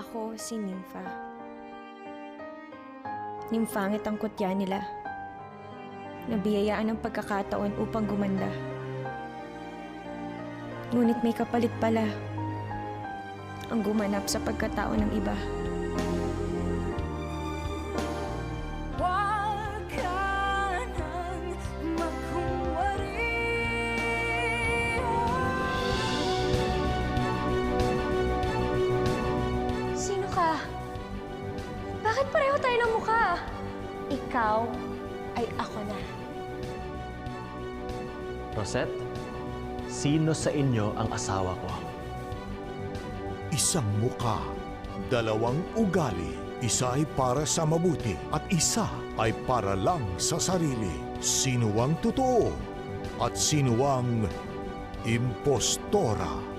Ako si Nympha. Nymphangit ang kutya nila. Nabiyayaan ng pagkakataon upang gumanda. Ngunit may kapalit pala ang gumanap sa pagkatao ng iba. Huwag ka nang maghuwari. Sino ka? Bakit pareho tayo ng mukha? Ikaw ay ako na. Rosette, sino sa inyo ang asawa ko? Isang muka, dalawang ugali, isa ay para sa mabuti at isa ay para lang sa sarili. Sino ang totoo at sino ang impostora?